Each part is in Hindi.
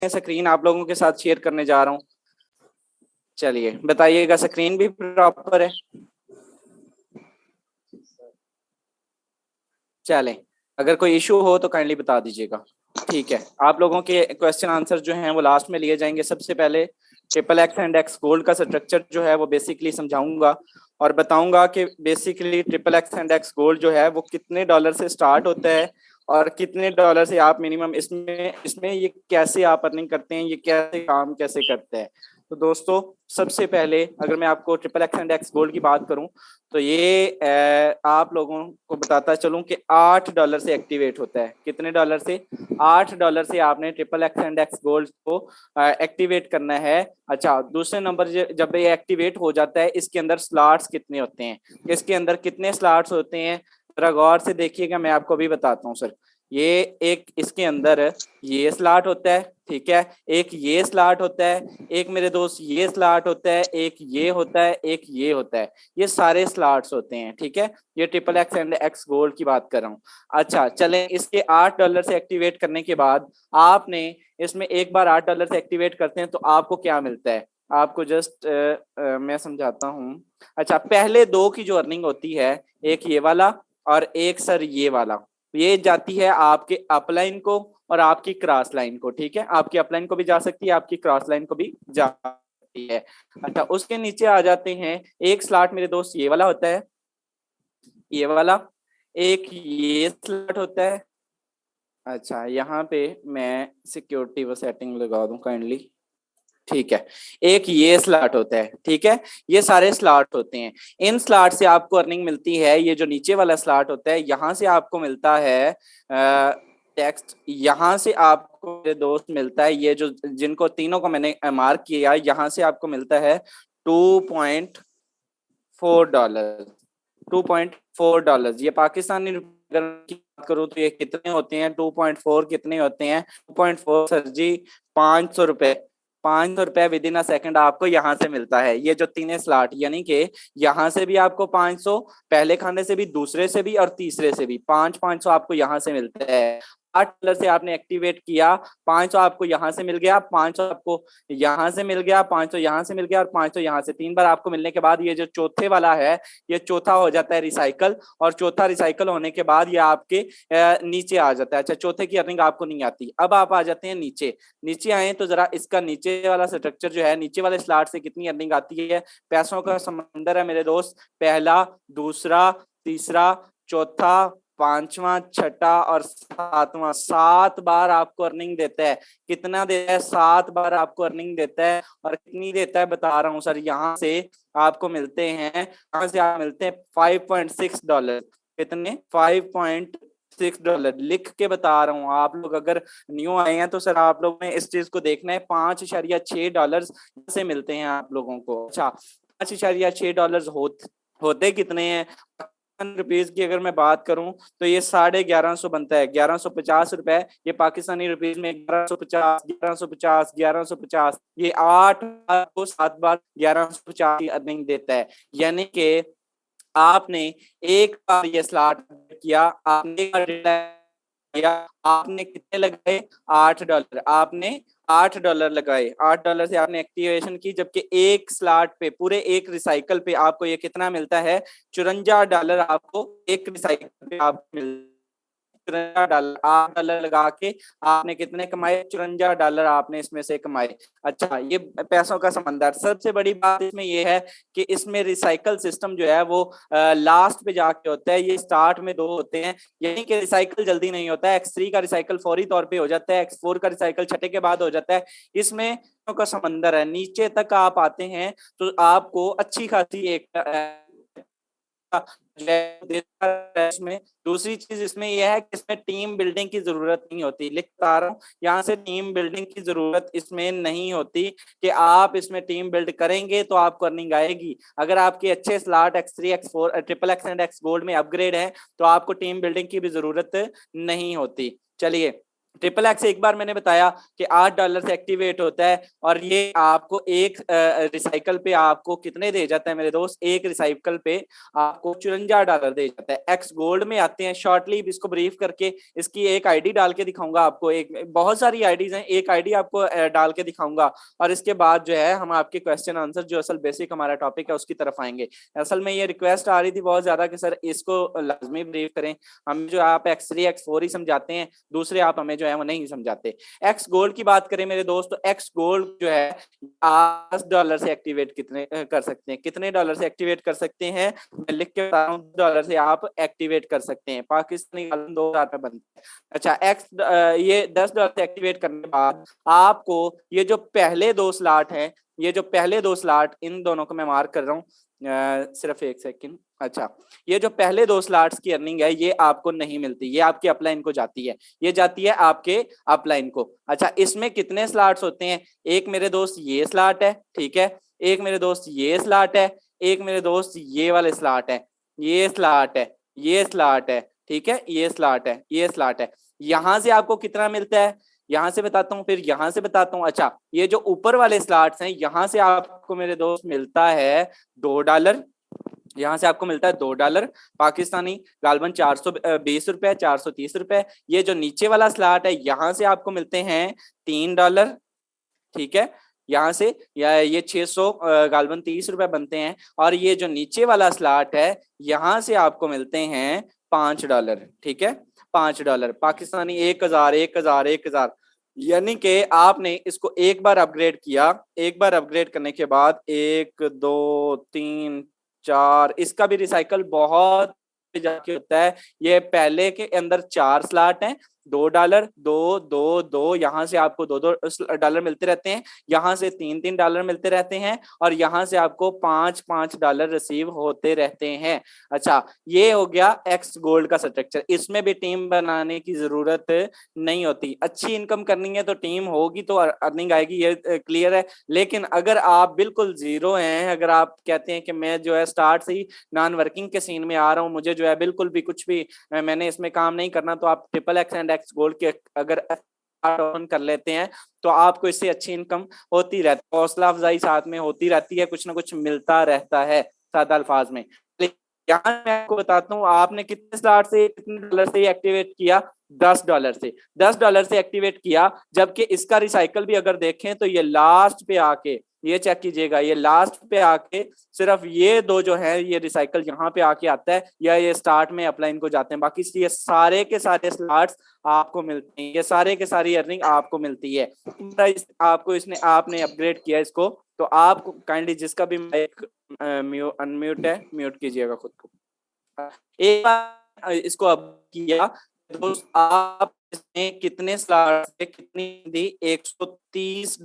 स्क्रीन आप लोगों के साथ शेयर करने जा रहा हूँ। चलिए बताइएगा स्क्रीन भी प्रॉपर है। चलें, अगर कोई इशू हो तो काइंडली बता दीजिएगा। ठीक है, आप लोगों के क्वेश्चन आंसर जो हैं वो लास्ट में लिए जाएंगे। सबसे पहले triple X and X gold का स्ट्रक्चर जो है वो बेसिकली समझाऊंगा और बताऊंगा कि basically triple X and X gold जो है वो कितने डॉलर से स्टार्ट होता है और कितने डॉलर से आप मिनिमम इसमें इसमें ये कैसे आप अर्निंग करते हैं, ये कैसे काम कैसे करते हैं। तो दोस्तों सबसे पहले अगर मैं आपको triple X and X gold की बात करूं तो ये आप लोगों को बताता चलूं कि $8 से एक्टिवेट होता है। कितने डॉलर से? $8 से आपने triple X and X gold को एक्टिवेट करना है। अच्छा, दूसरे नंबर जब ये एक्टिवेट हो जाता है इसके अंदर स्लॉट्स कितने होते हैं, इसके अंदर कितने स्लॉट्स होते हैं जरा गौर से देखिएगा, मैं आपको अभी बताता हूँ सर। ये एक इसके अंदर ये स्लॉट होता है, ठीक है, एक ये स्लॉट होता है, एक मेरे दोस्त ये स्लॉट होता है, एक ये होता है, एक ये होता है। ये सारे स्लॉट्स होते हैं, ठीक है। ये triple X and X gold की बात कर रहा हूँ। अच्छा चलें, इसके $8 से एक्टिवेट करने के बाद आपने इसमें एक बार $8 से एक्टिवेट करते हैं तो आपको क्या मिलता है, आपको जस्ट मैं समझाता हूँ। अच्छा, पहले दो की जो अर्निंग होती है, एक ये वाला और एक सर ये वाला, ये जाती है आपके अपलाइन को और आपकी क्रॉस लाइन को, ठीक है। आपकी अपलाइन को भी जा सकती है, आपकी क्रॉस लाइन को भी जा सकती है। अच्छा, उसके नीचे आ जाते हैं, एक स्लॉट मेरे दोस्त ये वाला होता है, ये वाला, एक ये स्लॉट होता है। अच्छा, यहाँ पे मैं सिक्योरिटी वो सेटिंग लगा दूं काइंडली, ठीक है। एक ये स्लॉट होता है, ठीक है, ये सारे स्लॉट होते हैं। इन स्लॉट से आपको अर्निंग मिलती है। ये जो नीचे वाला स्लॉट होता है यहाँ से आपको मिलता है टेक्स्ट, यहाँ से आपको मेरे दोस्त मिलता है, ये जो जिनको तीनों को मैंने मार्क किया, यहाँ से आपको मिलता है $2.4। $2.4 ये पाकिस्तानी अगर की बात करूँ तो ये कितने होते हैं, 2.4 कितने होते हैं, 2.4 sir ji ₹500। ₹500 within a second आपको यहाँ से मिलता है। ये जो तीन स्लॉट, यानी कि यहाँ से भी आपको 500, पहले खाने से भी, दूसरे से भी और तीसरे से भी 500 आपको यहाँ से मिलता है। $8 से आपने एक्टिवेट किया, 500 आपको यहाँ से मिल गया, 500 आपको यहाँ से मिल गया, 500 यहाँ से मिल गया और 500 यहाँ से। 3 बार आपको मिलने के बाद ये जो चौथे वाला है, ये चौथा हो जाता है रिसाइकल, और चौथा रिसाइकल होने के बाद ये आपके नीचे आ जाता है। अच्छा, चौथे की अर्निंग आपको नहीं आती। अब आप आ जाते हैं नीचे। नीचे आए तो जरा इसका नीचे वाला स्ट्रक्चर जो है, नीचे वाले स्लॉट से कितनी अर्निंग आती है। पैसों का समंदर है मेरे दोस्त, पहला, दूसरा, तीसरा, चौथा, पांचवा, छठा और सातवां, 7 बार आपको अर्निंग देता है। कितना देता है? 7 बार आपको अर्निंग देता है। और कितनी देता है बता रहा हूँ सर, यहाँ से आपको मिलते हैं, यहाँ से आप मिलते हैं $5.6। कितने? $5.6 लिख के बता रहा हूँ। आप लोग अगर न्यू आए हैं तो सर आप लोगों ने इस चीज को देखना है। $5.6 से मिलते हैं आप लोगों को। अच्छा, $5.6 होते कितने हैं रुपीज की अगर मैं बात करूं तो ये 1150 बनता है। ₹1150, ये पाकिस्तानी रुपीज में 1150, 1150, 1150, ये 8 बार को 7 बार 1150 की अर्निंग देता है। यानी कि आपने एक बार ये स्लॉट किया, आपने किया, आपने कितने लगाए? $8। आपने $8 लगाए, $8 से आपने एक्टिवेशन की, जबकि एक स्लॉट पे, पूरे एक रिसाइकल पे आपको ये कितना मिलता है? $54 आपको एक रिसाइकल पे आप मिलता। $54, $8 लगा के आपने कितने कमाए? $54 आपने इसमें से कमाए। अच्छा, ये पैसों का समंदर। सबसे बड़ी बात इसमें ये है कि इसमें रिसाइकल सिस्टम जो है वो लास्ट पे जाके होता है। ये स्टार्ट में 2 होते हैं, यानी कि रिसाइकल जल्दी नहीं होता है। X3 का रिसाइकल फौरी तौर पे हो जाता है, X4 का रिसाइकल छठे के बाद हो जाता है। इसमें का समंदर है। नीचे तक आप आते हैं तो आपको अच्छी खासी एक इसमें दूसरी चीज इसमें यह है कि इसमें टीम बिल्डिंग की जरूरत नहीं होती। लिखता रहा हूँ, यहाँ से टीम बिल्डिंग की जरूरत इसमें नहीं होती कि आप इसमें टीम बिल्ड करेंगे तो आपको अर्निंग आएगी। अगर आपके अच्छे slot X3, X4, triple X and X gold में अपग्रेड है तो आपको टीम बिल्डिंग की भी जरूरत नहीं होती। चलिए ट्रिपल एक्स एक बार मैंने बताया कि $8 से एक्टिवेट होता है और ये आपको एक रिसाइकल पे आपको कितने दे जाता है मेरे दोस्त, एक रिसाइकल पे आपको $54 दे जाता है। एक्स गोल्ड में आते हैं, शॉर्टली इसको ब्रीफ करके इसकी एक आईडी डाल के दिखाऊंगा आपको, एक बहुत सारी आईडीज हैं, एक आईडी आपको डाल के दिखाऊंगा और इसके बाद जो है हम आपके क्वेश्चन आंसर जो असल बेसिक हमारा टॉपिक है उसकी तरफ आएंगे। असल में ये रिक्वेस्ट आ रही थी बहुत ज्यादा कि सर इसको लाजमी ब्रीफ करें, हम जो आप X3 X4 ही समझाते हैं, दूसरे आप हमें जो है वो नहीं समझाते। एक्स गोल्ड की बात करें मेरे दोस्त, तो एक्स गोल्ड जो है $10 से एक्टिवेट कितने कर सकते हैं, कितने डॉलर से एक्टिवेट कर सकते हैं, मैं लिख के बता रहा हूँ, $10 से आप एक्टिवेट कर सकते हैं, पाकिस्तानी 2000 में बनता है। अच्छा एक्स ये $10 से एक्टिवेट करने के बाद आपको ये जो पहले दो स्लॉट हैं, ये जो पहले दो स्लॉट, इन दोनों को मैं मार्क कर रहा हूँ, सिर्फ एक सेकंड। अच्छा ये जो पहले दो स्लॉट्स की अर्निंग है ये आपको नहीं मिलती, ये आपकी अपलाइन को जाती है, ये जाती है आपके अपलाइन को। अच्छा इसमें कितने स्लॉट्स होते हैं, एक मेरे दोस्त ये स्लॉट है, ठीक है, एक मेरे दोस्त ये स्लॉट है, एक मेरे दोस्त ये वाले स्लॉट है, ये स्लॉट है, ये स्लॉट है, ठीक है, ये स्लॉट है, ये स्लॉट है। यहां से आपको कितना मिलता है, यहां से बताता हूँ, फिर यहां से बताता हूँ। अच्छा ये जो ऊपर वाले स्लॉट्स हैं यहां से आपको मेरे दोस्त मिलता है $2, यहाँ से आपको मिलता है $2 पाकिस्तानी, गालबन 420 रुपए, 430 रुपए। ये जो नीचे वाला स्लॉट है यहाँ से आपको मिलते हैं $3, ठीक है, यहाँ से या ये 600 गालबन 30 रुपए बनते हैं। और ये जो नीचे वाला स्लॉट है यहाँ से आपको मिलते हैं $5, ठीक है, $5 पाकिस्तानी, 1000 1000 1000। यानी कि आपने इसको एक बार अपग्रेड किया, एक बार अपग्रेड करने के बाद 1 2 3 4, इसका भी रिसाइकल बहुत जाके होता है। ये पहले के अंदर 4 स्लॉट हैं, $2 2 2 2, यहाँ से आपको $2 मिलते रहते हैं, यहाँ से $3 मिलते रहते हैं और यहाँ से आपको $5 रिसीव होते रहते हैं। अच्छा ये हो गया एक्स गोल्ड का स्ट्रक्चर, इसमें भी टीम बनाने की जरूरत नहीं होती। अच्छी इनकम करनी है तो टीम होगी तो अर्निंग आएगी, ये क्लियर है। लेकिन अगर आप बिल्कुल जीरो हैं, अगर आप कहते हैं कि मैं जो है स्टार्ट से ही नॉन वर्किंग के सीन में आ रहा हूँ, मुझे जो है बिल्कुल भी कुछ भी मैंने इसमें काम नहीं करना, तो आप triple X and X gold के अगर ऑन कर लेते हैं तो आपको इससे अच्छी इनकम होती रहती है, हौसला अफजाई साथ में होती रहती है, कुछ ना कुछ मिलता रहता है सादा अल्फाज में। यहाँ मैं आपको बताता हूँ आपने कितने स्लॉट से, कितने डॉलर से एक्टिवेट किया, $10 से, $10 से एक्टिवेट किया। जबकि इसका रिसाइकल भी अगर देखें तो ये लास्ट पे आके, ये चेक कीजिएगा, ये लास्ट पे आके सिर्फ ये दो जो है ये रिसाइकल यहाँ पे आके आता है या ये स्टार्ट में अपलाइन को जाते हैं, बाकी ये सारे के सारे स्लॉट्स आपको मिलते हैं, ये सारे के सारी अर्निंग आपको मिलती है। आपको इसने आपने अपग्रेड किया इसको, तो आपको काइंडली जिसका भी माइक अनम्यूट है म्यूट कीजिएगा खुद को। एक बार इसको अब किया दोस्त, आप इसमें कितने स्लॉट से कितनी दी, $130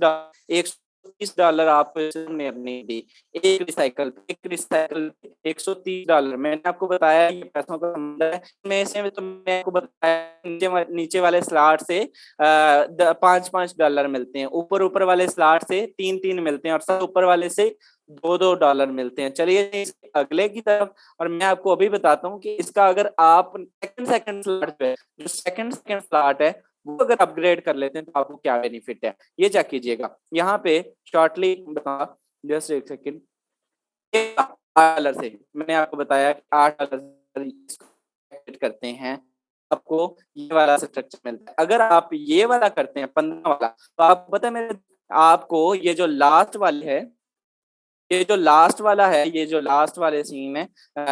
आपको इसने अर्निंग दी, एक रिसाइकल $130। मैंने आपको बताया ये पैसों का समुद्र है, में से तो मैं आपको बताया नीचे वाले स्लॉट से $5 मिलते हैं, ऊपर वाले स्लॉट से 3 मिलते हैं और सब ऊपर वाले से $2 मिलते हैं। चलिए अगले की तरफ, और मैं आपको अभी बताता हूँ कि इसका अगर आप सेकंड स्लॉट है, जो सेकंड स्लॉट है वो अगर अपग्रेड कर लेते हैं तो आपको क्या बेनिफिट है, ये चेक कीजिएगा। यहाँ पे शॉर्टली बता, जस्ट एक सेकंड, $8 से मैंने आपको बताया कि $8 करते हैं आपको ये वाला स्ट्रक्चर मिलता है। अगर आप ये वाला करते हैं 15 वाला, तो आपको पता है मेरे, आपको ये जो लास्ट वाले है, ये जो लास्ट वाला है, ये जो लास्ट वाले सीन है,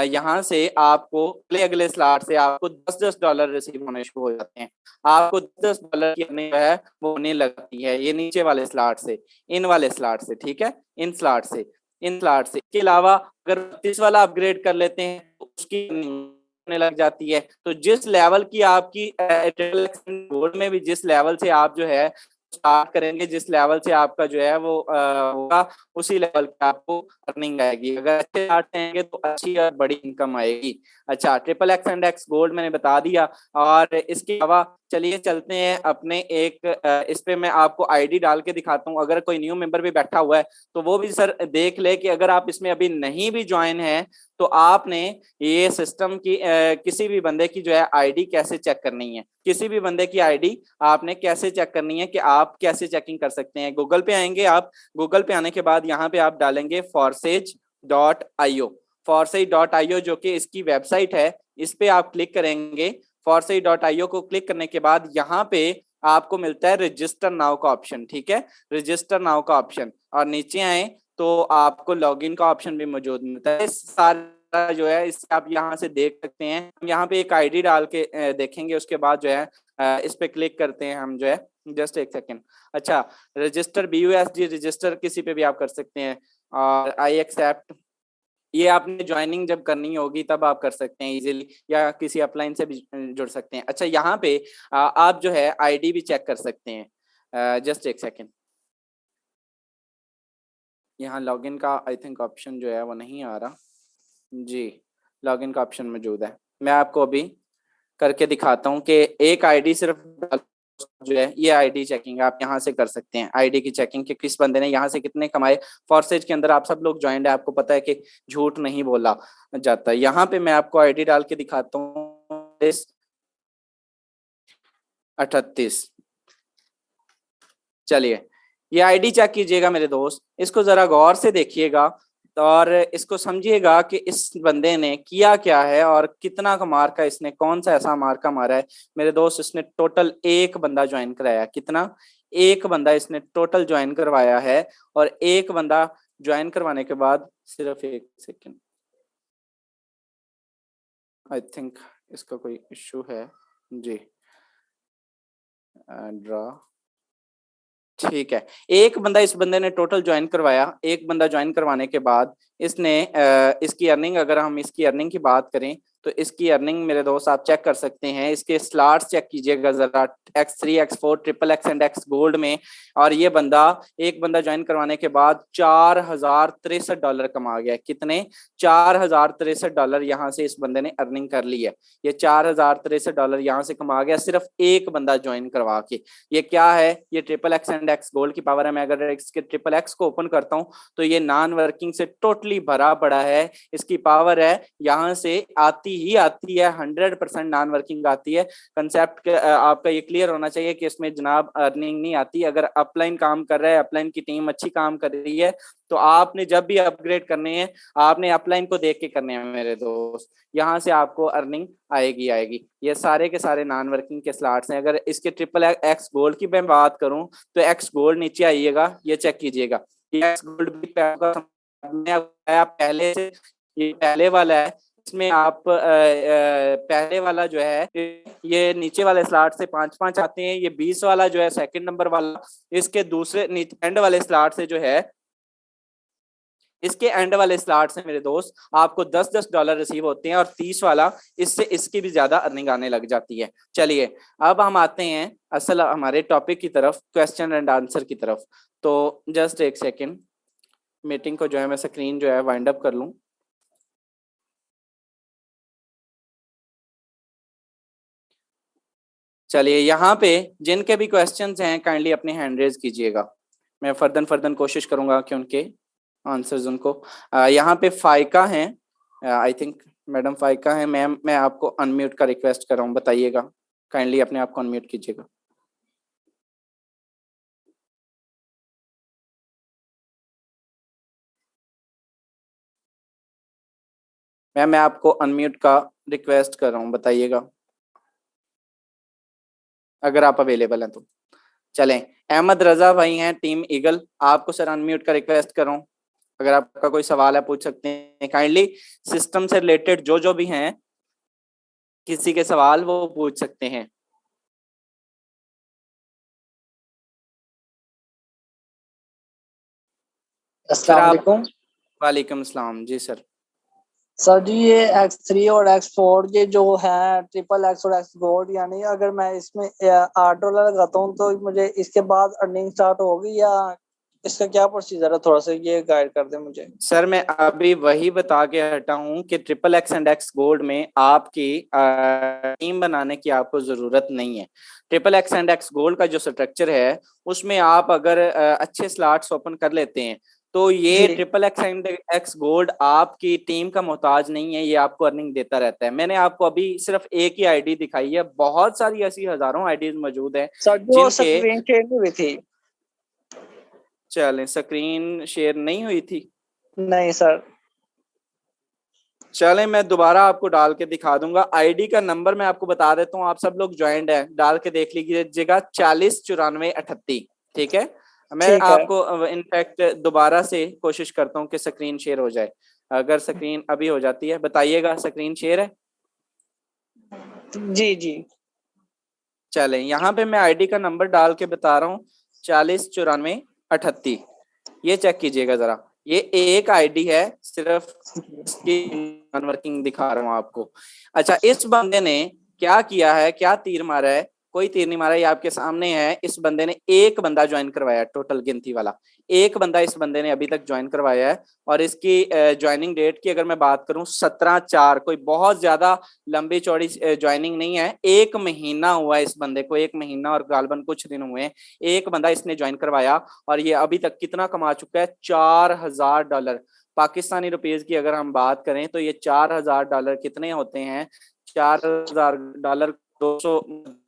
यहाँ से आपको अगले स्लॉट से आपको $10 रिसीव होने शुरू हो जाते हैं। आपको $10 की अर्निंग है वो होने लगती है ये नीचे वाले स्लॉट से, इन वाले स्लॉट से, ठीक है, इन स्लॉट से, इन स्लॉट से। इसके अलावा अगर 32 वाला अपग्रेड कर लेते हैं तो उसकी होने लग जाती है। तो जिस लेवल की आपकी गोल्ड में भी जिस लेवल से आप जो है स्टार्ट करेंगे, जिस लेवल से आपका जो है वो होगा, उसी लेवल पे आपको अर्निंग आएगी। अगर अच्छे स्टार्ट रहेंगे तो अच्छी और बड़ी इनकम आएगी। अच्छा triple X and X gold मैंने बता दिया, और इसके अलावा चलिए चलते हैं अपने एक इस पे मैं आपको आईडी डाल के दिखाता हूँ, अगर कोई न्यू मेंबर भी बैठा हुआ है तो वो भी सर देख ले कि अगर आप इसमें अभी नहीं भी ज्वाइन है तो आपने ये सिस्टम की किसी भी बंदे की जो है आईडी कैसे चेक करनी है, किसी भी बंदे की आईडी आपने कैसे चेक करनी है, कि आप कैसे चेकिंग कर सकते हैं। गूगल पे आएंगे आप, गूगल पे आने के बाद यहाँ पे आप डालेंगे forsage.io, forsage.io जो कि इसकी वेबसाइट है, इस पे आप क्लिक करेंगे। forsage.io को क्लिक करने के बाद यहाँ पे आपको मिलता है रजिस्टर नाउ का ऑप्शन, ठीक है, रजिस्टर नाउ का ऑप्शन, और नीचे आए तो आपको लॉगिन का ऑप्शन भी मौजूद मिलता है। सारा जो है इस आप यहाँ से देख सकते हैं। यहाँ पे एक आईडी डाल के देखेंगे, उसके बाद जो है इस पे क्लिक करते हैं हम जो है, जस्ट एक सेकेंड। अच्छा, रजिस्टर BUSD रजिस्टर किसी पे भी आप कर सकते हैं, और आई एक्सेप्ट ये आपने ज्वाइनिंग जब करनी होगी तब आप कर सकते हैं इजीली, या किसी अपलाइन से भी जुड़ सकते हैं। अच्छा, यहाँ पे आप जो है आईडी भी चेक कर सकते हैं, जस्ट एक सेकेंड। यहाँ लॉगिन का आई थिंक ऑप्शन जो है वो नहीं आ रहा जी, लॉगिन का ऑप्शन मौजूद है। मैं आपको अभी करके दिखाता हूँ कि एक आईडी सिर्फ जो है ये आईडी चेकिंग आप यहाँ से कर सकते हैं, आईडी की चेकिंग कि किस बंदे ने यहाँ से कितने कमाए। फॉरसेज के अंदर आप सब लोग ज्वाइंट है, आपको पता है कि झूठ नहीं बोला जाता। यहाँ पे मैं आपको आईडी डाल के दिखाता हूँ 38। चलिए ये आईडी चेक कीजिएगा मेरे दोस्त, इसको जरा गौर से देखिएगा और इसको समझिएगा कि इस बंदे ने किया क्या है और कितना का मार्का इसने, कौन सा ऐसा मार्का मारा है मेरे दोस्त। इसने टोटल एक बंदा ज्वाइन कराया, कितना, एक बंदा इसने टोटल ज्वाइन करवाया है। और एक बंदा ज्वाइन करवाने के बाद, सिर्फ एक सेकेंड, आई थिंक इसका कोई इशू है जी, ड्रा, ठीक है। एक बंदा, इस बंदे ने टोटल ज्वाइन करवाया, एक बंदा ज्वाइन करवाने के बाद इसने इसकी अर्निंग, अगर हम इसकी अर्निंग की बात करें तो इसकी अर्निंग मेरे दोस्त आप चेक कर सकते हैं। इसके स्लॉट्स चेक कीजिएगा जरा, X3 X4 XXX and X gold में। और ये बंदा, एक बंदा ज्वाइन करवाने के बाद $4063 कमा गया। कितने, $4063 यहाँ से इस बंदे ने अर्निंग कर ली है। ये $4063 यहाँ से कमा गया सिर्फ एक बंदा ज्वाइन करवा के। ये क्या है, ये XXX एंड X गोल्ड की पावर है। मैं अगर इसके XXX को ओपन करता हूँ तो ये नॉन वर्किंग से टोटली भरा पड़ा है, इसकी पावर है यहाँ से आती ही आती है, 100% नॉन वर्किंग आती है। कंसेप्ट आपका ये क्लियर होना चाहिए कि इसमें जनाब अर्निंग नहीं आती। अगर अपलाइन काम कर रहा है, अपलाइन की टीम अच्छी काम कर रही है, तो आपने जब भी अपग्रेड करने हैं आपने अपलाइन को देख के करने हैं मेरे दोस्त, यहाँ से आपको अर्निंग आएगी आएगी। ये सारे के सारे नॉन वर्किंग के स्लॉट्स हैं। अगर इसके XXX गोल्ड की मैं बात करूं तो X गोल्ड नीचे आइएगा, ये चेक कीजिएगा, ये X गोल्ड भी पहले से, ये पहले वाला है, इसमें आप पहले वाला जो है ये नीचे वाले स्लॉट से 5-5 आते हैं। ये 20 वाला जो है सेकंड नंबर वाला, इसके दूसरे एंड वाले स्लॉट से जो है, इसके एंड वाले स्लॉट से मेरे दोस्त आपको $10 रिसीव होते हैं, और 30 वाला इससे इसकी भी ज्यादा अर्निंग आने लग जाती है। चलिए अब हम आते हैं असल हमारे टॉपिक की तरफ, क्वेश्चन एंड आंसर की तरफ। तो जस्ट एक सेकेंड, मीटिंग को जो है मैं स्क्रीन जो है वाइंड अप कर लूं। चलिए यहाँ पे जिनके भी क्वेश्चंस हैं काइंडली अपने हैंड रेज कीजिएगा, मैं फर्दन कोशिश करूंगा कि उनके आंसर्स उनको। यहाँ पे फाइका हैं, आई थिंक मैडम फाइका है। मैम मैं आपको अनम्यूट का रिक्वेस्ट कर रहा हूँ, बताइएगा, काइंडली अपने आप को अनम्यूट कीजिएगा। मैम मैं आपको अनम्यूट का रिक्वेस्ट कर रहा हूँ, बताइएगा अगर आप अवेलेबल हैं तो। चलें, अहमद रजा भाई हैं टीम ईगल, आपको सर अनम्यूट का रिक्वेस्ट कर रहा हूँ, अगर आपका कोई सवाल है पूछ सकते हैं काइंडली। सिस्टम से रिलेटेड जो जो भी हैं, किसी के सवाल वो पूछ सकते हैं। सर आप, वालेकुम अस्सलाम जी सर। सर जी ये X3 और X4 ये जो है XXX और X गोल्ड, यानी अगर मैं इसमें $8 लगाता हूँ तो मुझे इसके बाद अर्निंग स्टार्ट होगी या इसका क्या प्रोसीजर है, थोड़ा सा ये गाइड कर दे मुझे। सर मैं अभी वही बता के हटा हूँ कि triple X and X gold में आपकी टीम बनाने की आपको जरूरत नहीं है। Triple X and X gold का जो स्ट्रक्चर है उसमें आप अगर अच्छे स्लॉट्स ओपन कर लेते हैं तो ये जी triple X and X Gold आपकी टीम का मोहताज नहीं है, ये आपको अर्निंग देता रहता है। मैंने आपको अभी सिर्फ एक ही आईडी दिखाई है, बहुत सारी ऐसी हजारों आईडीज मौजूद हैं सर, जो जिनके। स्क्रीन शेयर नहीं हुई थी। चलें, स्क्रीन शेयर नहीं हुई थी। नहीं सर। चलें, मैं दोबारा आपको डाल के दिखा दूंगा। आईडी का नंबर मैं आपको बता देता हूँ, आप सब लोग ज्वाइंट है, डाल के देख लीजिएगा 409438। ठीक है, मैं ठीक है। आपको इनफैक्ट दोबारा से कोशिश करता हूँ कि स्क्रीन शेयर हो जाए। अगर स्क्रीन अभी हो जाती है बताइएगा, स्क्रीन शेयर है। जी जी। चलें, यहाँ पे मैं आईडी का नंबर डाल के बता रहा हूँ 409438। ये चेक कीजिएगा जरा, ये एक आईडी है, सिर्फ इसकी वर्किंग दिखा रहा हूँ आपको। अच्छा, इस बंदे ने क्या किया है, क्या तीर मारा है? कोई तीर नहीं मारा, ये आपके सामने है। इस बंदे ने एक बंदा ज्वाइन करवाया, टोटल गिनती वाला एक बंदा इस बंदे ने अभी तक ज्वाइन करवाया है। और इसकी ज्वाइनिंग डेट की अगर मैं बात करूं 17/4, कोई बहुत ज्यादा लंबी चौड़ी ज्वाइनिंग नहीं है, 1 महीना हुआ है इस बंदे को, 1 महीना और गालबन कुछ दिन हुए हैं। एक बंदा इसने ज्वाइन करवाया और ये अभी तक कितना कमा चुका है, $4000। पाकिस्तानी रुपीज की अगर हम बात करें तो ये $4000 कितने होते हैं? $4000 200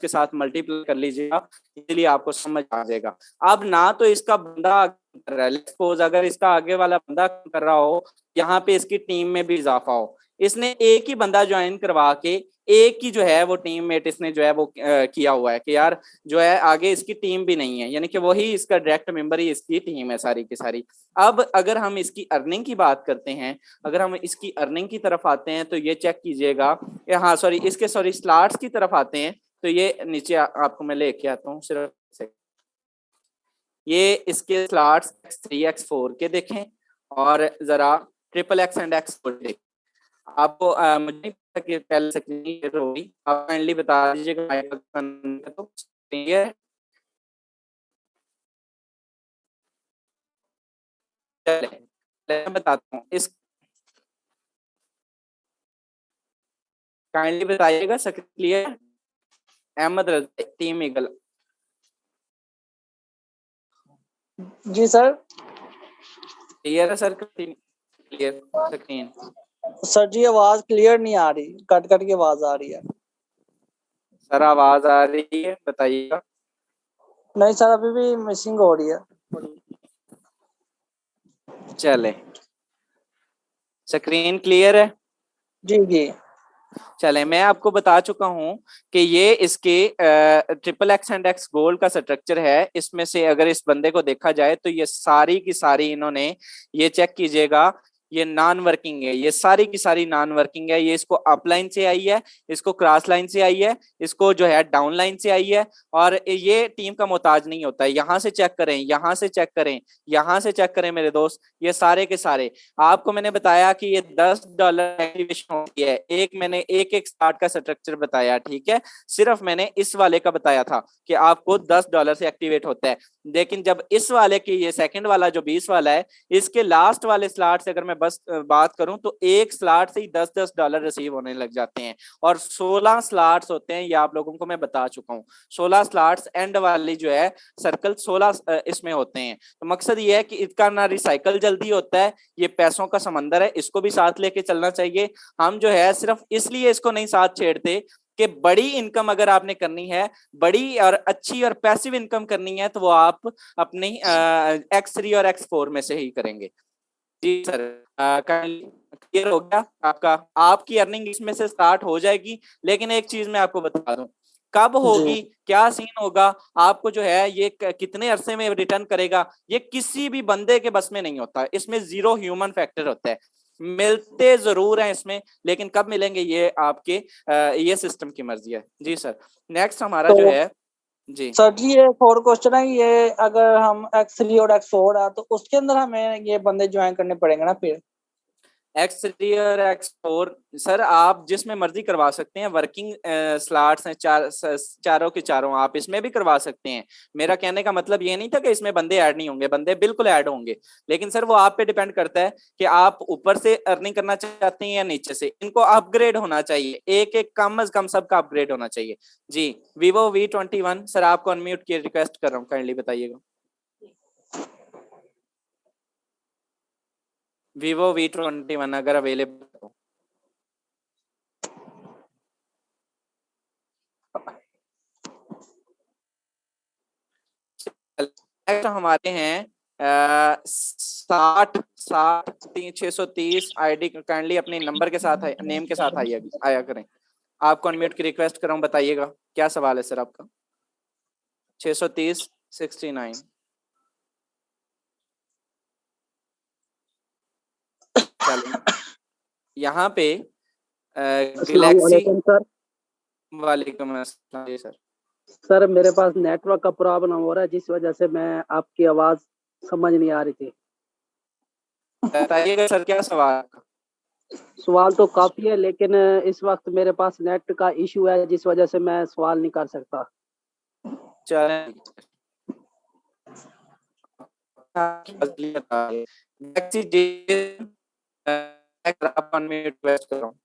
के साथ मल्टीप्लाई कर लीजिएगा, इसलिए आपको समझ आ जाएगा। अब ना तो इसका बंदा कर रहा है, सपोज अगर इसका आगे वाला बंदा कर रहा हो, यहाँ पे इसकी टीम में भी इजाफा हो, इसने एक ही बंदा ज्वाइन करवा के एक ही जो है वो टीममेट इसने जो है वो किया हुआ है कि यार जो है आगे इसकी टीम भी नहीं है, यानी कि वही इसका डायरेक्ट मेंबर ही इसकी टीम है सारी की सारी। अब अगर हम इसकी अर्निंग की बात करते हैं, अगर हम इसकी अर्निंग की तरफ आते हैं तो ये चेक कीजिएगा। हाँ सॉरी, इसके सॉरी स्लॉट्स की तरफ आते हैं तो ये नीचे आपको मैं लेके आता हूँ सिर्फ से। ये इसके स्लॉट्स X3 X4 के देखें और जरा ट्रिपल एक्स एंड एक्स देखें। आपको मुझे नहीं पता कि पहले स्क्रीन शेयर होगी, आप काइंडली बता दीजिएगा तो क्लियर। चले मैं बताता हूँ इस, काइंडली बताइएगा स्क्रीन क्लियर। अहमद रजा टीम ईगल। जी सर। क्लियर है सर, क्लियर स्क्रीन। सर जी, आवाज क्लियर नहीं आ रही, कट कट की आवाज आ रही है। सर आवाज आ रही है, बताइएगा। नहीं सर, अभी भी मिसिंग हो रही है। चले, स्क्रीन क्लियर है। जी जी। चले, मैं आपको बता चुका हूं कि ये इसके triple X and X gold का स्ट्रक्चर है। इसमें से अगर इस बंदे को देखा जाए तो ये सारी की सारी इन्होंने, ये चेक कीजिएगा, ये नॉन वर्किंग है, ये सारी की सारी नॉन वर्किंग है। ये इसको अपलाइन से आई है, इसको क्रॉस लाइन से आई है, इसको जो है डाउन लाइन से आई है, और ये टीम का मोहताज नहीं होता है। यहाँ से चेक करें, यहाँ से चेक करें, यहाँ से चेक करें मेरे दोस्त, ये सारे के सारे। आपको मैंने बताया कि ये $10 एक्टिवेशन होती है, एक मैंने एक एक स्टार्ट का स्ट्रक्चर बताया, ठीक है। सिर्फ मैंने इस वाले का बताया था कि आपको $10 से एक्टिवेट होता है। लेकिन जब इस वाले की, ये सेकंड वाला जो 20 वाला है, इसके लास्ट वाले स्लॉट से अगर मैं बस बात करूं तो एक स्लॉट से ही $10 रिसीव होने लग जाते हैं। और 16 स्लॉट्स होते हैं, ये आप लोगों को मैं बता चुका हूं। 16 स्लॉट्स एंड वाली जो है सर्कल 16 इसमें होते हैं। तो मकसद ये है कि इसका ना रिसाइकल जल्दी होता है, ये पैसों का समंदर है, इसको भी साथ लेके चलना चाहिए। हम जो है सिर्फ इसलिए इसको नहीं साथ छेड़ते कि बड़ी इनकम अगर आपने करनी है, बड़ी और अच्छी और पैसिव इनकम करनी है, तो वो आप अपनी X3 और X4 में से ही करेंगे। जी सर, क्लियर हो गया आपका? आपकी अर्निंग इसमें से स्टार्ट हो जाएगी, लेकिन एक चीज मैं आपको बता दूं, कब होगी, क्या सीन होगा, आपको जो है ये कितने अरसे में रिटर्न करेगा, ये किसी भी बंदे के बस में नहीं होता। इसमें जीरो ह्यूमन फैक्टर होता है। मिलते जरूर हैं इसमें, लेकिन कब मिलेंगे ये आपके ये सिस्टम की मर्जी है। जी सर, नेक्स्ट हमारा जो है जी सर जी, एक और क्वेश्चन है, ये अगर हम X3 और X4 है तो उसके अंदर हमें ये बंदे ज्वाइन करने पड़ेंगे ना फिर? X3 और X4 सर आप जिसमें मर्जी करवा सकते हैं। वर्किंग स्लॉट्स हैं चारों के चारों, आप इसमें भी करवा सकते हैं। मेरा कहने का मतलब ये नहीं था कि इसमें बंदे ऐड नहीं होंगे, बंदे बिल्कुल ऐड होंगे, लेकिन सर वो आप पे डिपेंड करता है कि आप ऊपर से अर्निंग करना चाहते हैं या नीचे से। इनको अपग्रेड होना चाहिए, एक एक कम अज कम सबका अपग्रेड होना चाहिए जी। Vivo V21 सर आपको अनम्यूट की रिक्वेस्ट कर रहा हूँ, काइंडली बताइएगा। Vivo V21 अगर अवेलेबल हो। हमारे हैं 60 आईडी। काइंडली अपने नंबर के साथ नेम के साथ आया करें। आपको अनम्यूट की रिक्वेस्ट कर रहा हूं, बताइएगा क्या सवाल है सर आपका। 630-69 चलिए यहाँ पे गैलेक्सी। सर वालेकुम अस्सलाम जी सर। सर मेरे पास नेटवर्क का प्रॉब्लम हो रहा है, जिस वजह से मैं आपकी आवाज समझ नहीं आ रही थी। बताइएगा सर क्या सवाल आपका। सवाल तो काफी है, लेकिन इस वक्त मेरे पास नेट का इशू है, जिस वजह से मैं सवाल नहीं कर सकता। चलें गैलेक्सी जे रिक्वेस्ट कर रहा हूँ।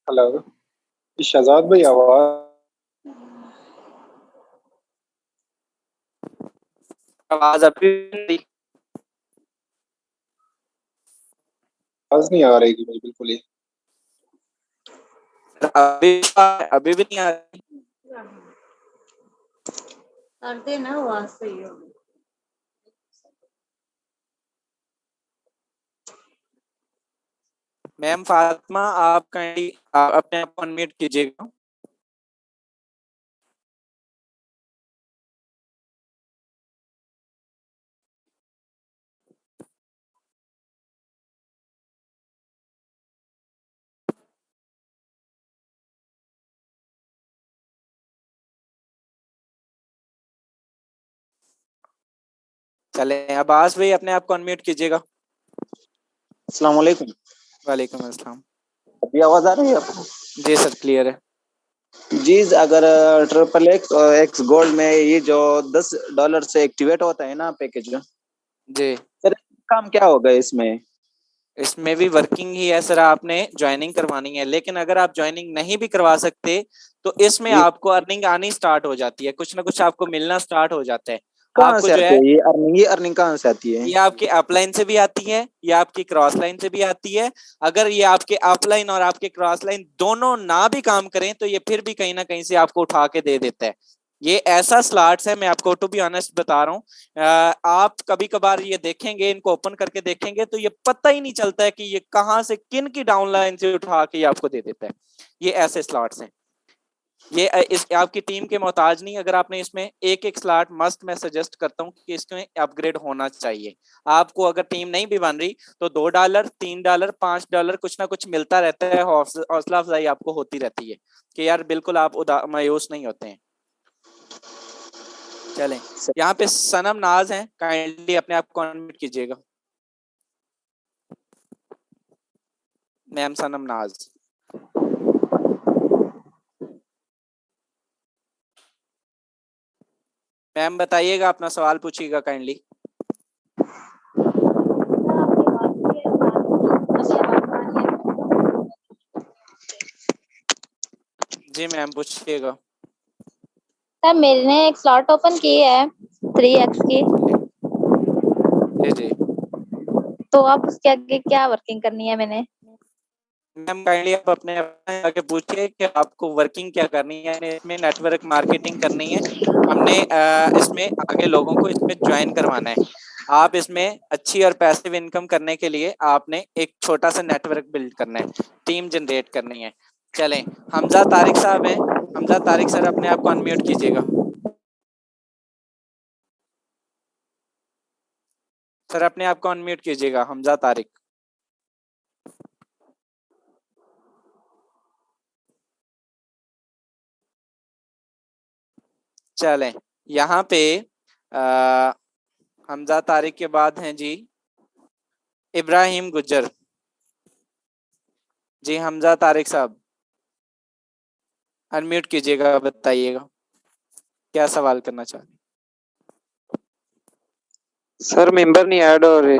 हेलो शहजाद भाई, आवाज अभी आवाज नहीं आ रही भाई, बिल्कुल ही। अभी भी नहीं आ रही। कर देना, आवाज सही होगी। मैम फातिमा आप कहीं अपने आप को अनम्यूट कीजिएगा। चले अब्बास भाई अपने आप को अनम्यूट कीजिएगा। अस्सलाम वालेकुम। वालेकुम अस्सलाम। अभी आवाज आ रही है आपको? जी सर क्लियर है। जी अगर XXX गोल्ड में ये जो $10 से एक्टिवेट होता है ना पैकेज, जी सर काम क्या होगा इसमें? इसमें भी वर्किंग ही है सर, आपने ज्वाइनिंग करवानी है, लेकिन अगर आप ज्वाइनिंग नहीं भी करवा सकते तो इसमें ये आपको अर्निंग आनी स्टार्ट हो जाती है, कुछ ना कुछ आपको मिलना स्टार्ट हो जाता है। कहाँ आपको से जो आती है है ये अर्निंग कहाँ से आती है? ये आपकी अपलाइन से भी आती है, ये आपकी क्रॉस लाइन से भी आती है। अगर ये आपके अपलाइन और आपके क्रॉस लाइन दोनों ना भी काम करें तो ये फिर भी कहीं ना कहीं से आपको उठा के दे देता है। ये ऐसा स्लॉट्स है, मैं आपको टू बी ऑनेस्ट बता रहा हूँ। आप कभी कभार ये देखेंगे, इनको ओपन करके देखेंगे तो ये पता ही नहीं चलता है कि ये कहाँ से किन की डाउनलाइन से उठा के ये आपको दे देता है। ये ऐसे स्लॉट्स हैं। ये इस आपकी टीम के मोहताज नहीं। अगर आपने इसमें एक एक स्लॉट मस्ट, मैं सजेस्ट करता हूँ कि इसमें अपग्रेड होना चाहिए। आपको अगर टीम नहीं भी बन रही तो $2, $3, $5 कुछ ना कुछ मिलता रहता है। हौसला अफजाई आपको होती रहती है कि यार बिल्कुल आप मायूस नहीं होते हैं। चलें यहाँ पे सनम नाज हैं, काइंडली अपने आप को अनम्यूट कीजिएगा। मैम सनम नाज। मैम बताइएगा, अपना सवाल पूछिएगा काइंडली। जी मैम पूछिएगा। सर मैंने एक स्लॉट ओपन की है 3x की, जी जी तो आप उसके आगे क्या वर्किंग करनी है मैंने? मैम काइंडली आप अपने आगे पूछिए कि आपको वर्किंग क्या करनी है। इसमें नेटवर्क मार्केटिंग करनी है। हमने इसमें आगे लोगों को इसमें ज्वाइन करवाना है। आप इसमें अच्छी और पैसिव इनकम करने के लिए आपने एक छोटा सा नेटवर्क बिल्ड करना है, टीम जनरेट करनी है। चलें हमजा तारिक साहब हैं, हमजा तारिक सर अपने आप को अनम्यूट कीजिएगा। सर अपने आप को अनम्यूट कीजिएगा, हमजा तारिक। चलें, यहाँ पे हमजा तारिक के बाद हैं जी इब्राहिम गुज्जर। जी हमजा तारिक साहब अनम्यूट कीजिएगा, बताइएगा क्या सवाल करना चाहते हैं। सर मेंबर नहीं ऐड हो रहे।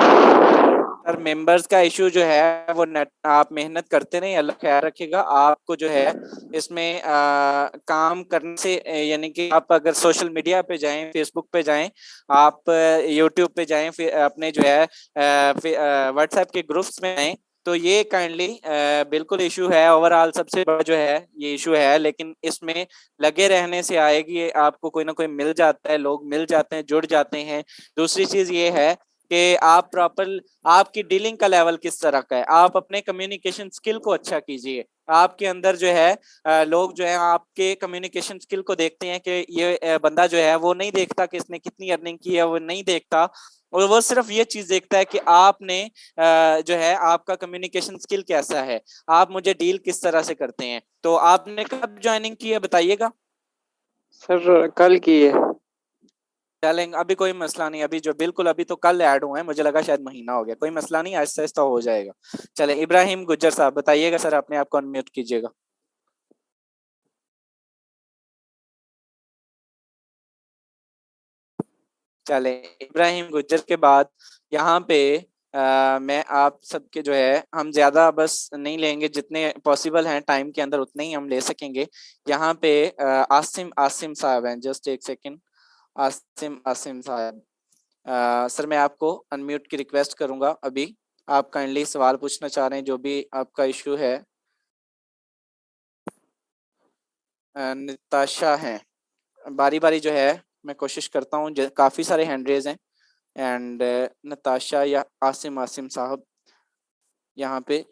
सर मेंबर्स का इशू जो है वो नेट, आप मेहनत करते नहीं, अल्लाह ख्याल रखेगा। आपको जो है इसमें काम करने से यानी कि आप अगर सोशल मीडिया पे जाएं, फेसबुक पे जाएं, आप यूट्यूब पे जाएं, फिर अपने जो है व्हाट्सएप के ग्रुप्स में आएं, तो ये काइंडली बिल्कुल इशू है। ओवरऑल सबसे बड़ा जो है ये इशू है, लेकिन इसमें लगे रहने से आएगी, आपको कोई ना कोई मिल जाता है, लोग मिल जाते हैं, जुड़ जाते हैं। दूसरी चीज ये है कि आप प्रॉपर, आपकी डीलिंग का लेवल किस तरह का है, आप अपने कम्युनिकेशन स्किल को अच्छा कीजिए। आपके अंदर जो है लोग जो है आपके कम्युनिकेशन स्किल को देखते हैं कि ये बंदा जो है वो नहीं देखता कि इसने कितनी अर्निंग की है, वो नहीं देखता, और वो सिर्फ ये चीज देखता है कि आपने जो है आपका कम्युनिकेशन स्किल कैसा है, आप मुझे डील किस तरह से करते हैं। तो आपने कब ज्वाइनिंग की है बताइएगा। सर कल की है। चलेंगे, अभी कोई मसला नहीं, अभी जो बिल्कुल अभी तो कल ऐड हुए हैं, मुझे लगा शायद महीना हो गया, कोई मसला नहीं, आहिस्ता आहिस्ता हो जाएगा। चले इब्राहिम गुज्जर साहब बताइएगा, सर अपने आप को अनम्यूट कीजिएगा। चले इब्राहिम गुज्जर के बाद यहाँ पे मैं आप सबके जो है, हम ज्यादा बस नहीं लेंगे, जितने पॉसिबल हैं टाइम के अंदर उतने ही हम ले सकेंगे। यहाँ पे आसिम आसिम साहब हैं, जस्ट एक सेकेंड। आसिम आसिम साहब, सर मैं आपको अनम्यूट की रिक्वेस्ट करूंगा अभी। आप काइंडली सवाल पूछना चाह रहे हैं, जो भी आपका इशू है। निताशा है, बारी बारी जो है मैं कोशिश करता हूँ, काफी सारे हैंड रेज हैं। एंड नताशा या आसिम आसिम साहब यहाँ पे,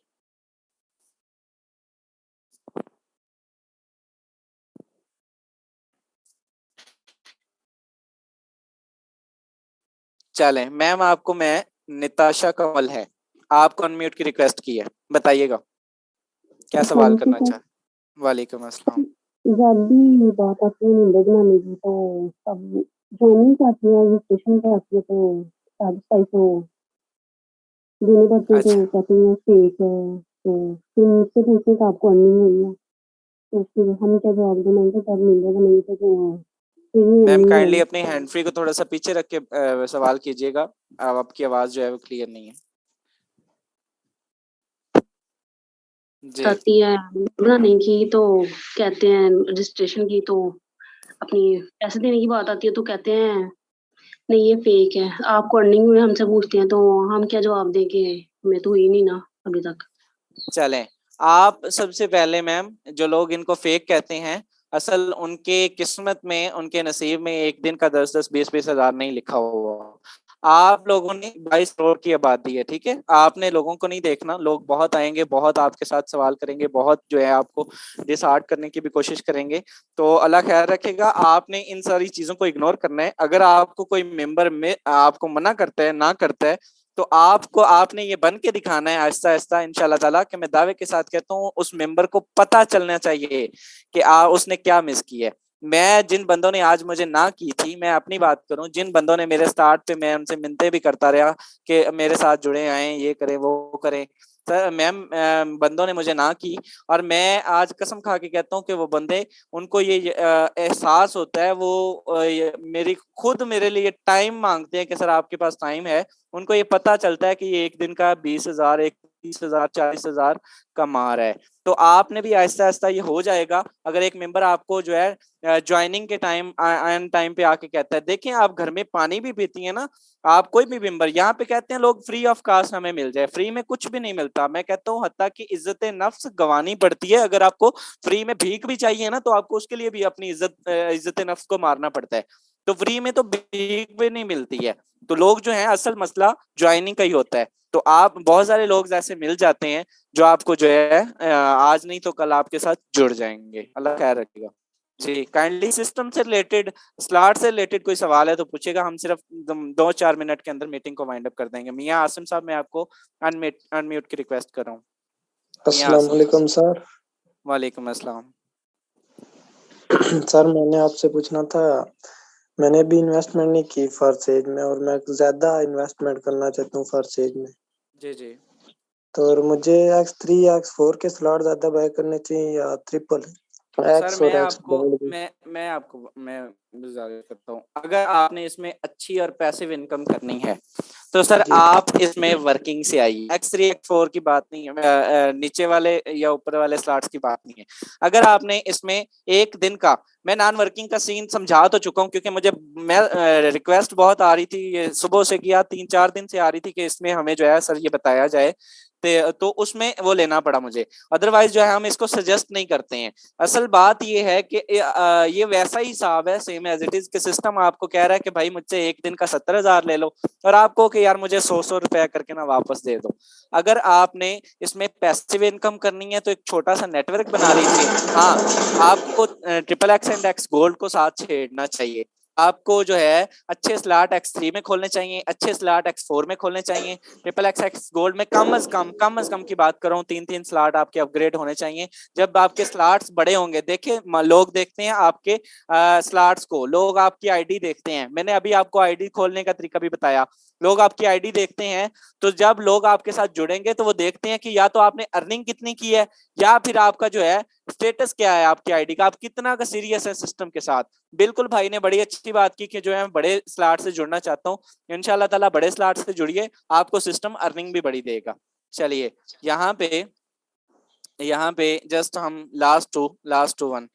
चलें मैम, आपको मैं निताशा कमल है, आपको अनम्यूट की रिक्वेस्ट की है, बताइएगा क्या सवाल करना चाहें। वालेकुम अस्सलाम। जब भी बात आती है मुंबई बनाने की तो सब ज्वाइनिंग का आती है, रजिस्ट्रेशन का आती है, तो 250 देने पड़ते हैं, तो कहते हैं फेक है, तो फिर मुझसे पूछते कि आपको अर्निंग हुई है, तो फिर हम क्या जवाब दें, मैंने कहा जब मिलेगा नहीं तो फिर ही मैम अर्निंग काइंडली होगी। अपने हैंड फ्री को थोड़ा सा पीछे रख के सवाल कीजिएगा, अब आपकी आवाज जो है वो क्लियर नहीं है जी। आती है बनाने की तो कहते हैं, रजिस्ट्रेशन की तो अपनी पैसे देने की बात आती है तो कहते हैं नहीं ये फेक है, आपको अर्निंग हुई, हमसे पूछते हैं तो हम क्या जवाब दें कि हमें तो हुई नहीं ना अभी तक। चलें, आप सबसे पहले मैम, जो लोग इनको फेक कहते हैं, असल उनके किस्मत में, उनके नसीब में एक दिन का 10-10 20-20 हजार नहीं लिखा हुआ। आप लोगों ने 22 करोड़ की आबादी है, ठीक है, आपने लोगों को नहीं देखना, लोग बहुत आएंगे, बहुत आपके साथ सवाल करेंगे, बहुत जो है आपको डिसहार्ट करने की भी कोशिश करेंगे, तो अल्लाह ख्याल रखेगा। आपने इन सारी चीजों को इग्नोर करना है। अगर आपको कोई मेंबर में आपको मना करता है, ना करता है, तो आपको, आपने ये बन के दिखाना है आहिस्ता आहिस्ता, इंशाल्लाह ताला, कि मैं दावे के साथ कहता हूँ उस मेंबर को पता चलना चाहिए कि उसने क्या मिस की है। मैं जिन बंदों ने आज मुझे ना की थी, मैं अपनी बात करूं, जिन बंदों ने मेरे स्टार्ट पे, मैं उनसे मिलते भी करता रहा कि मेरे साथ जुड़े आए, ये करें वो करें, सर मैम बंदों ने मुझे ना की, और मैं आज कसम खा के कहता हूँ कि वो बंदे, उनको ये एहसास होता है, वो मेरी खुद मेरे लिए टाइम मांगते हैं कि सर आपके पास टाइम है। उनको ये पता चलता है कि ये एक दिन का 20,000, 30,000, 40,000 का मार है। तो आपने भी आहिस्ता आहिस्ता ये हो जाएगा। अगर एक मेंबर आपको जो है ज्वाइनिंग के टाइम टाइम पे आके कहता है, देखिए आप घर में पानी भी पीती है ना, आप कोई भी मेंबर, यहाँ पे कहते हैं लोग फ्री ऑफ कास्ट हमें मिल जाए, फ्री में कुछ भी नहीं मिलता। मैं कहता हूँ हत्ता कि इज्जत नफ्स गंवानी पड़ती है। अगर आपको फ्री में भीख भी चाहिए ना, तो आपको उसके लिए भी अपनी इज्जत नफ्स को मारना पड़ता है। तो फ्री में तो भीख भी नहीं मिलती है। तो लोग जो है, असल मसला ज्वाइनिंग का ही होता है। तो आप, बहुत सारे लोग ऐसे मिल जाते हैं जो आपको जो है आज नहीं तो कल आपके साथ जुड़ जाएंगे। अल्लाह खैर रखेगा। जी काइंडली सिस्टम से रिलेटेड, स्लॉट से रिलेटेड कोई सवाल है तो पूछेगा, हम सिर्फ 2-4 मिनट के अंदर मीटिंग को वाइंड अप कर देंगे। मियां आसिम साहब, मैं आपको अनम्यूट की रिक्वेस्ट कर रहा हूँ। अस्सलाम वालेकुम सर। वालेकुम अस्सलाम। सर मैंने आपसे पूछना था, मैंने भी इन्वेस्टमेंट नहीं की फर्स्ट एज में और मैं ज्यादा इन्वेस्टमेंट करना चाहता हूँ फर्स्ट एज में, जी जी तो और मुझे X3 या X4 के स्लॉट ज्यादा बाय करने चाहिए या ट्रिपल सर एक्स और एक्स गोल्ड भी? मैं गुजारिश करता हूँ, अगर आपने इसमें अच्छी और पैसिव इनकम करनी है तो सर जी। आप इसमें वर्किंग से आइए। X3 X4 की बात नहीं है, नीचे वाले या ऊपर वाले स्लॉट्स की बात नहीं है। अगर आपने इसमें एक दिन का, मैं नॉन वर्किंग का सीन समझा तो चुका हूँ, क्योंकि मुझे रिक्वेस्ट बहुत आ रही थी, ये सुबह से किया 3-4 दिन से आ रही थी कि इसमें हमें जो है सर ये बताया जाए, तो उसमें वो लेना पड़ा मुझे। अदरवाइज जो है हम इसको सजेस्ट नहीं करते हैं। असल बात ये है कि ये वैसा ही हिसाब है सेम एज इट इज, कि सिस्टम आपको कह रहा है कि भाई मुझसे एक दिन का 70,000 ले लो, और आपको कि यार मुझे 100 रुपया करके ना वापस दे दो। अगर आपने इसमें पैसिव इनकम करनी है तो एक छोटा सा नेटवर्क बना लीजिए। हाँ, आपको triple X and X gold को साथ छेड़ना चाहिए। आपको जो है अच्छे स्लॉट X3 में खोलने चाहिए, अच्छे स्लॉट X4 में खोलने चाहिए। ट्रिपल एक्स एक्स गोल्ड में कम अज कम की बात करूं 3-3 स्लॉट आपके अपग्रेड होने चाहिए। जब आपके स्लॉट्स बड़े होंगे, देखिए लोग देखते हैं आपके स्लॉट्स को, लोग आपकी आईडी देखते हैं। मैंने अभी आपको आईडी खोलने का तरीका भी बताया। लोग आपकी आईडी देखते हैं, तो जब लोग आपके साथ जुड़ेंगे तो वो देखते हैं कि या तो आपने अर्निंग कितनी की है, या फिर आपका जो है स्टेटस क्या है आपकी आईडी का, आप कितना का सीरियस है सिस्टम के साथ। बिल्कुल भाई ने बड़ी अच्छी बात की कि जो है मैं बड़े स्लॉट से जुड़ना चाहता हूँ। इंशाल्लाह ताला बड़े स्लॉट से जुड़िए, आपको सिस्टम अर्निंग भी बड़ी देगा। चलिए यहाँ पे जस्ट हम last two one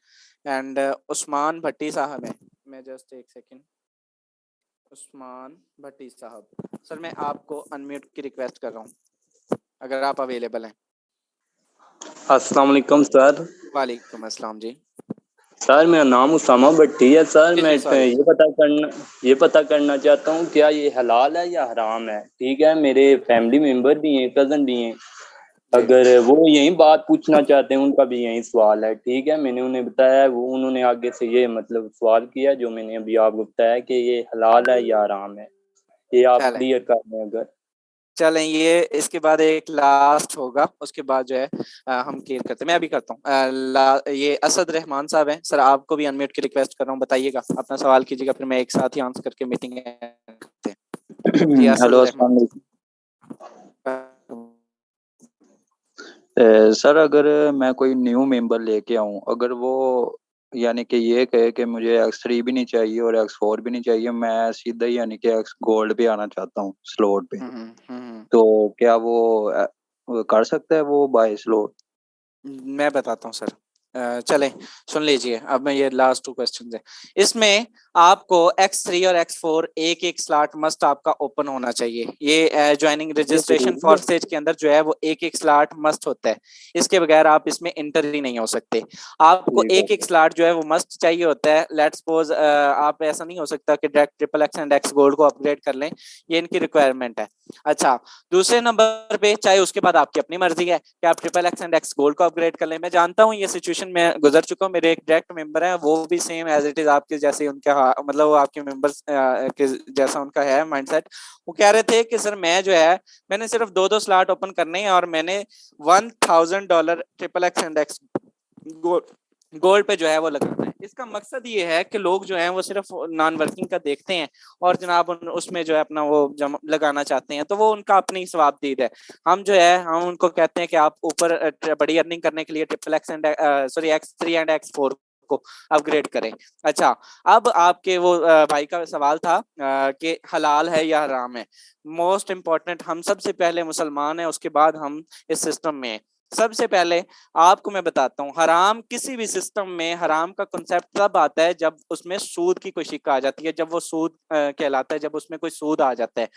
and Usman Bhatti साहब हैं। मैं जस्ट एक सेकेंड, उस्मान भट्टी साहब सर, मैं आपको अनम्यूट की रिक्वेस्ट कर रहा हूँ अगर आप अवेलेबल हैं। अस्सलाम वालेकुम सर। वालेकुम अस्सलाम जी। सर मेरा नाम उसामा भट्टी है सर। जी, मैं जी, sorry। ये पता करना चाहता हूँ क्या ये हलाल है या हराम है। ठीक है, मेरे फैमिली मेंबर भी हैं, कजन भी हैं, अगर वो यही बात पूछना चाहते हैं, उनका भी यही सवाल है। ठीक है, मैंने उन्हें बताया, वो उन्होंने आगे से ये मतलब सवाल किया जो मैंने अभी आपको बताया कि ये हलाल है या हराम है, ये आप क्लियर कर दें अगर। चलें, ये इसके बाद एक लास्ट होगा, उसके बाद जो है हम क्लियर करते हैं। मैं अभी करता हूँ। ये असद रहमान साहब हैं सर, आपको भी अनम्यूट की रिक्वेस्ट कर रहा हूँ, बताइएगा अपना सवाल कीजिएगा, फिर मैं एक साथ ही आंसर करके मीटिंग करते हैं। जी असद हेलो, अस्सलाम रहमान। वालेकुम। सर अगर मैं कोई न्यू मेंबर लेके आऊं, अगर वो यानी कि ये कहे कि मुझे X3 भी नहीं चाहिए और X4 भी नहीं चाहिए, मैं सीधा ही यानी कि X गोल्ड पे आना चाहता हूँ स्लॉट पे, तो क्या वो कर सकता है वो बाय स्लॉट? मैं बताता हूँ सर। चलें, सुन लीजिए, अब मैं ये लास्ट 2 क्वेश्चन है। इसमें आपको X3 और X4 एक एक स्लॉट मस्ट आपका ओपन होना चाहिए। ये ज्वाइनिंग रजिस्ट्रेशन फॉर स्टेज के अंदर जो है वो एक एक स्लॉट मस्ट होता है, इसके बगैर आप इसमें इंटर ही नहीं हो सकते। आपको एक एक स्लॉट जो है वो मस्ट चाहिए होता है। लेट्स सपोज आप ऐसा नहीं हो सकता कि direct triple X and X gold को अपग्रेड कर लें, ये इनकी रिक्वायरमेंट है। अच्छा, दूसरे नंबर पे चाहे उसके बाद आपकी अपनी मर्जी है कि आप triple X and X gold को अपग्रेड कर लें। मैं जानता हूँ ये सिचुएशन में गुजर चुका हूँ, मेरे एक डायरेक्ट मेंबर है, वो भी सेम एज इट इज आपके जैसे उनका मतलब वो आपके मेंबर्स के जैसा उनका है माइंडसेट। वो कह रहे थे कि सर मैं जो है मैंने सिर्फ 2-2 स्लॉट ओपन करने हैं और मैंने $1,000 triple X and X gold पे जो है वो लगाना है। इसका मकसद ये है कि लोग जो हैं वो सिर्फ नॉन वर्किंग का देखते हैं और जनाब उसमें जो है अपना वो लगाना चाहते हैं, तो वो उनका अपनी स्वाबदीद है। हम जो है हम उनको कहते हैं कि आप ऊपर बड़ी अर्निंग करने के लिए triple X and sorry X3 and X4 को अपग्रेड करें। अच्छा, अब आपके वो भाई का सवाल था कि हलाल है या हराम है। मोस्ट इम्पोर्टेंट, हम सबसे पहले मुसलमान हैं, उसके बाद हम इस सिस्टम में हैं। सबसे पहले आपको मैं बताता हूँ, हराम किसी भी सिस्टम में हराम का कॉन्सेप्ट तब आता है जब उसमें सूद की कोई शिक्का आ जाती है, जब वो सूद कहलाता है, जब उसमें कोई सूद आ जाता है।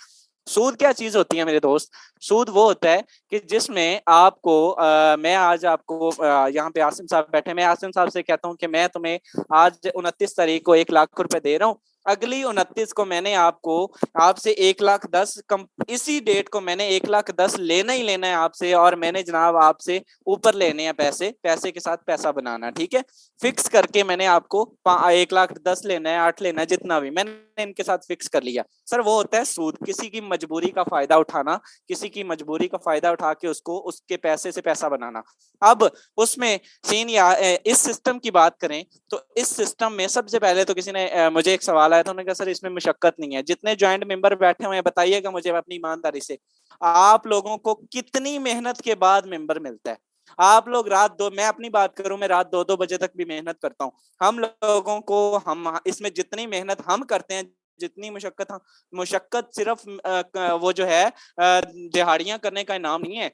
सूद क्या चीज होती है मेरे दोस्त? सूद वो होता है कि जिसमें आपको मैं आज आपको यहाँ पे आसिम साहब बैठे, मैं आसिम साहब से कहता हूँ कि मैं तुम्हें आज 29 तारीख को 1 लाख रुपए दे रहा हूँ, अगली 29 को मैंने आपसे 1,10,000 इसी डेट को मैंने 1,10,000 लेना ही लेना है आपसे, और मैंने जनाब आपसे ऊपर लेने हैं पैसे, पैसे के साथ पैसा बनाना, ठीक है। फिक्स करके मैंने आपको 1,10,000 लेना है, 8 लेना है, जितना भी मैंने इनके साथ फिक्स कर लिया। सर वो होता है सूद, किसी की मजबूरी का फायदा उठाना, किसी की मजबूरी का फायदा उठा के उसको उसके पैसे से पैसा बनाना। अब उसमें सीन या इस सिस्टम की बात करें तो इस सिस्टम में सबसे पहले तो किसी ने मुझे एक सवाल आया था, उन्होंने कहा सर इसमें मशक्कत नहीं है। जितने ज्वाइंट मेंबर बैठे हुए हैं बताइएगा मुझे अपनी ईमानदारी से, आप लोगों को कितनी मेहनत के बाद मेंबर मिलता है? आप लोग मैं अपनी बात करूं, मैं रात 2-2 बजे तक भी मेहनत करता हूं। हम लोगों को हम इसमें जितनी मेहनत हम करते हैं, जितनी मुशक्कत सिर्फ वो जो है दिहाड़ियां करने का इनाम नहीं है।